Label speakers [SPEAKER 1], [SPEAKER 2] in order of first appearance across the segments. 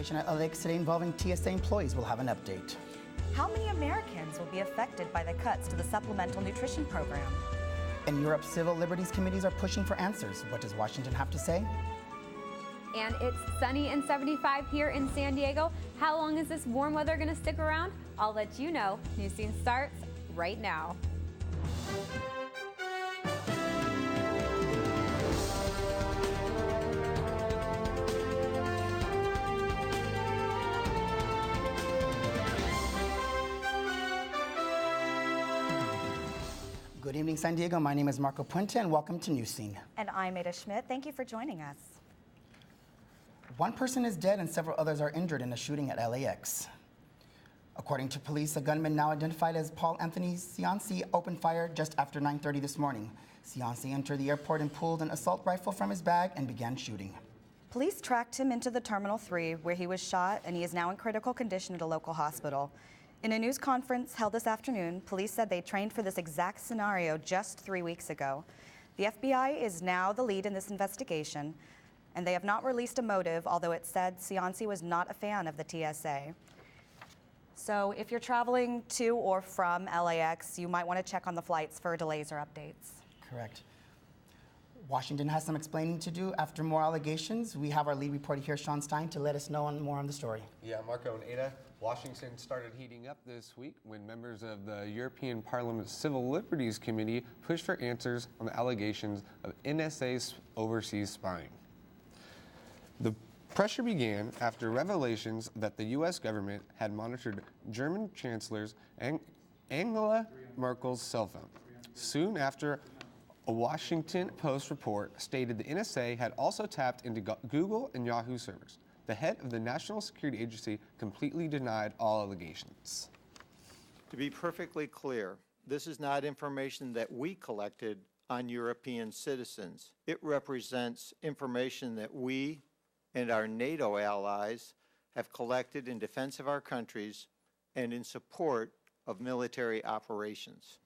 [SPEAKER 1] situation at LAX today involving TSA employees. We'll have an update.
[SPEAKER 2] How many Americans will be affected by the cuts to the supplemental nutrition program?
[SPEAKER 1] In Europe, civil liberties committees are pushing for answers. What does Washington have to say?
[SPEAKER 3] And it's sunny and 75 here in San Diego. How long is this warm weather going to stick around? I'll let you know. Newscene starts right now.
[SPEAKER 1] Good evening, San Diego. My name is Marco Puente, and welcome to Newscene.
[SPEAKER 2] And I'm Ada Schmidt. Thank you for joining us.
[SPEAKER 1] One person is dead and several others are injured in a shooting at LAX. According to police, a gunman now identified as Paul Anthony Cianci opened fire just after 9:30 this morning. Cianci entered the airport and pulled an assault rifle from his bag and began shooting.
[SPEAKER 2] Police tracked him into the Terminal 3, where he was shot, and he is now in critical condition at a local hospital. In a news conference held this afternoon, police said they trained for this exact scenario just 3 weeks ago. The FBI is now the lead in this investigation, and they have not released a motive, although it said Cianci was not a fan of the TSA. So if you're traveling to or from LAX, you might want to check on the flights for delays or updates.
[SPEAKER 1] Correct. Washington has some explaining to do after more allegations. We have our lead reporter here, Shaun Stein, to let us know more on the story.
[SPEAKER 4] Yeah, Marco and Ada, Washington started heating up this week when members of the European Parliament's Civil Liberties Committee pushed for answers on the allegations of NSA's overseas spying. The pressure began after revelations that the U.S. government had monitored German Chancellor's Angela Merkel's cell phone. Soon after, a Washington Post report stated the NSA had also tapped into Google and Yahoo servers. The head of the National Security Agency completely denied all allegations.
[SPEAKER 5] To be perfectly clear, this is not information that we collected on European citizens. It represents information that we and our NATO allies have collected in defense of our countries and in support of military operations.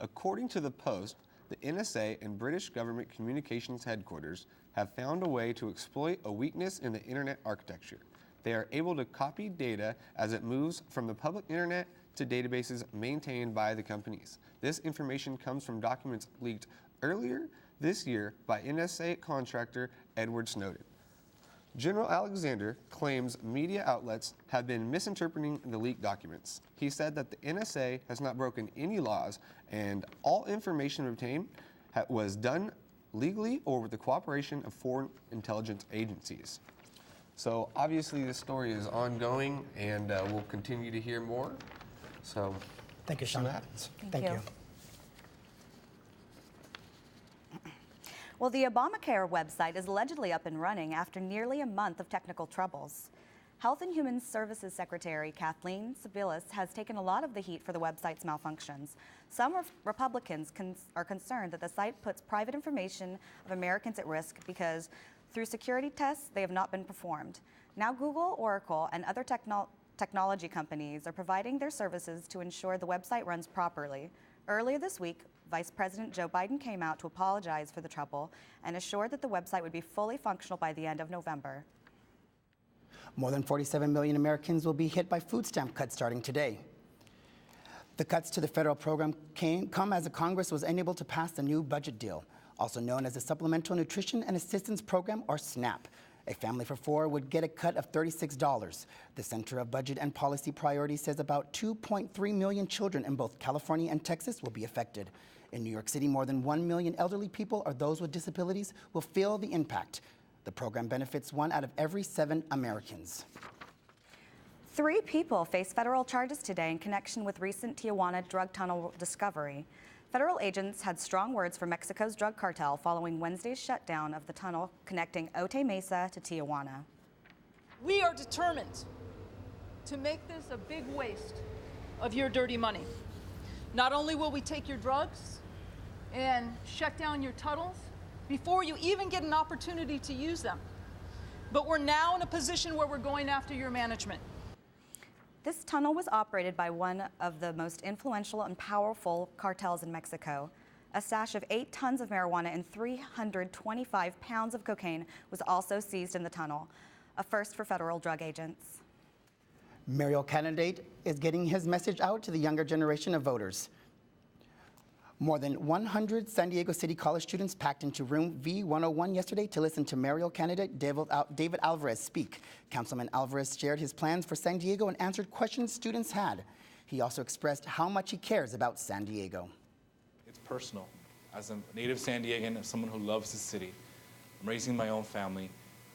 [SPEAKER 4] According to the Post, the NSA and British government communications headquarters have found a way to exploit a weakness in the internet architecture. They are able to copy data as it moves from the public internet to databases maintained by the companies. This information comes from documents leaked earlier this year by NSA contractor Edward Snowden. General Alexander claims media outlets have been misinterpreting the leaked documents. He said that the NSA has not broken any laws and all information obtained was done legally or with the cooperation of foreign intelligence agencies. So obviously this story is ongoing and we'll continue to hear more. So
[SPEAKER 1] thank you, Shaun.
[SPEAKER 4] See what happens.
[SPEAKER 2] Thank you. Well, the Obamacare website is allegedly up and running after nearly a month of technical troubles. Health and Human Services Secretary Kathleen Sebelius has taken a lot of the heat for the website's malfunctions. Some Republicans are concerned that the site puts private information of Americans at risk because through security tests, they have not been performed. Now Google, Oracle, and other technology companies are providing their services to ensure the website runs properly. Earlier this week, Vice President Joe Biden came out to apologize for the trouble and assured that the website would be fully functional by the end of November.
[SPEAKER 1] More than 47 million Americans will be hit by food stamp cuts starting today. The cuts to the federal program come as the Congress was unable to pass the new budget deal, also known as the Supplemental Nutrition and Assistance Program, or SNAP. A family for four would get a cut of $36. The Center of Budget and Policy Priorities says about 2.3 million children in both California and Texas will be affected. In New York City, more than 1 million elderly people or those with disabilities will feel the impact. The program benefits 1 out of every 7 Americans.
[SPEAKER 2] 3 people face federal charges today in connection with recent Tijuana drug tunnel discovery. Federal agents had strong words for Mexico's drug cartel following Wednesday's shutdown of the tunnel connecting Otay Mesa to Tijuana.
[SPEAKER 6] We are determined to make this a big waste of your dirty money. Not only will we take your drugs and shut down your tunnels before you even get an opportunity to use them, but we're now in a position where we're going after your management.
[SPEAKER 2] This tunnel was operated by one of the most influential and powerful cartels in Mexico. A stash of 8 tons of marijuana and 325 pounds of cocaine was also seized in the tunnel. a first for federal drug agents.
[SPEAKER 1] Mayoral candidate is getting his message out to the younger generation of voters. More than 100 San Diego City College students packed into room V101 yesterday to listen to mayoral candidate David Alvarez speak. Councilman Alvarez shared his plans for San Diego and answered questions students had. He also expressed how much he cares about San Diego.
[SPEAKER 7] It's personal. As a native San Diegan, as someone who loves the city, I'm raising my own family.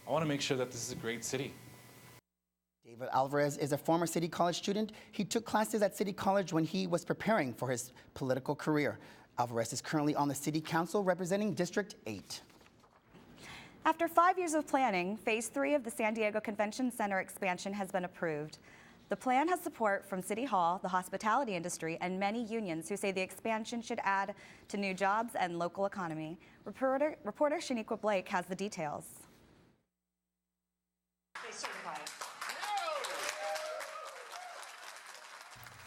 [SPEAKER 7] I want to make sure that this is a great city.
[SPEAKER 1] David Alvarez is a former City College student. He took classes at City College when he was preparing for his political career. Alvarez is currently on the City Council representing District 8.
[SPEAKER 2] After 5 years of planning, Phase 3 of the San Diego Convention Center expansion has been approved. The plan has support from City Hall, the hospitality industry, and many unions who say the expansion should add to new jobs and local economy. Reporter Shaniqua Blake has the details.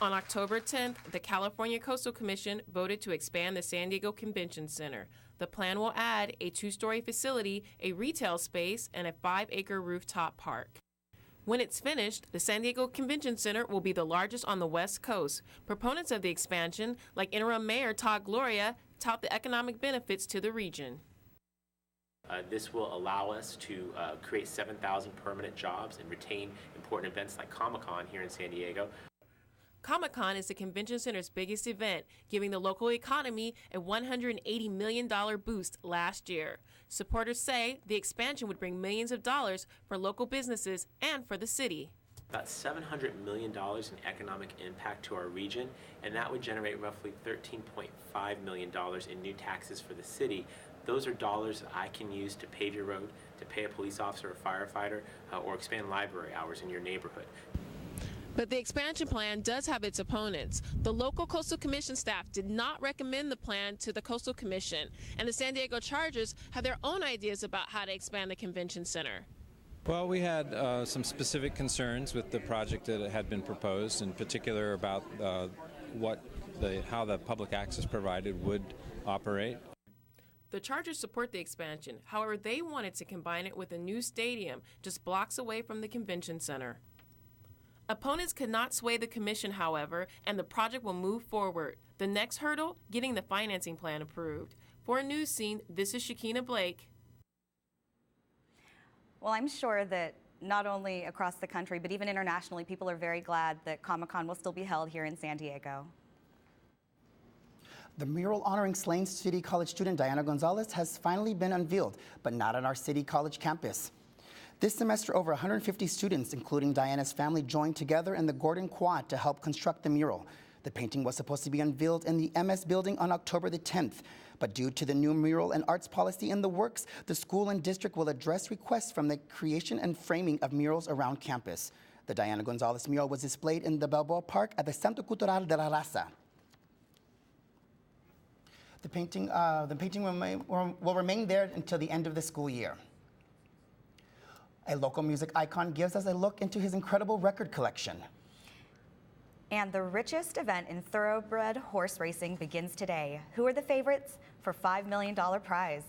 [SPEAKER 8] On October 10th, the California Coastal Commission voted to expand the San Diego Convention Center. The plan will add a 2-story facility, a retail space, and a 5-acre rooftop park. When it's finished, the San Diego Convention Center will be the largest on the West Coast. Proponents of the expansion, like Interim Mayor Todd Gloria, tout the economic benefits to the region.
[SPEAKER 9] This will allow us to create 7,000 permanent jobs and retain important events like Comic-Con here in San Diego.
[SPEAKER 8] Comic-Con is the convention center's biggest event, giving the local economy a $180 million boost last year. Supporters say the expansion would bring millions of dollars for local businesses and for the city.
[SPEAKER 9] About $700 million in economic impact to our region, and that would generate roughly $13.5 million in new taxes for the city. Those are dollars that I can use to pave your road, to pay a police officer or firefighter, or expand library hours in your neighborhood.
[SPEAKER 8] But the expansion plan does have its opponents. The local Coastal Commission staff did not recommend the plan to the Coastal Commission, and the San Diego Chargers have their own ideas about how to expand the convention center.
[SPEAKER 10] Well, we had some specific concerns with the project that had been proposed, in particular about how the public access provided would operate.
[SPEAKER 8] The Chargers support the expansion. However, they wanted to combine it with a new stadium just blocks away from the convention center. Opponents could not sway the commission, however, and the project will move forward. The next hurdle, getting the financing plan approved. For Newscene, this is Shakina Blake.
[SPEAKER 2] Well, I'm sure that not only across the country, but even internationally, people are very glad that Comic-Con will still be held here in San Diego.
[SPEAKER 1] The mural honoring slain City College student Diana Gonzalez has finally been unveiled, but not on our City College campus. This semester, over 150 students, including Diana's family, joined together in the Gordon Quad to help construct the mural. The painting was supposed to be unveiled in the MS building on October the 10th, but due to the new mural and arts policy in the works, the school and district will address requests from the creation and framing of murals around campus. The Diana Gonzalez mural was displayed in the Balboa Park at the Centro Cultural de la Raza. The painting will remain there until the end of the school year. A local music icon gives us a look into his incredible record collection.
[SPEAKER 2] And the richest event in thoroughbred horse racing begins today. Who are the favorites for $5 million prize?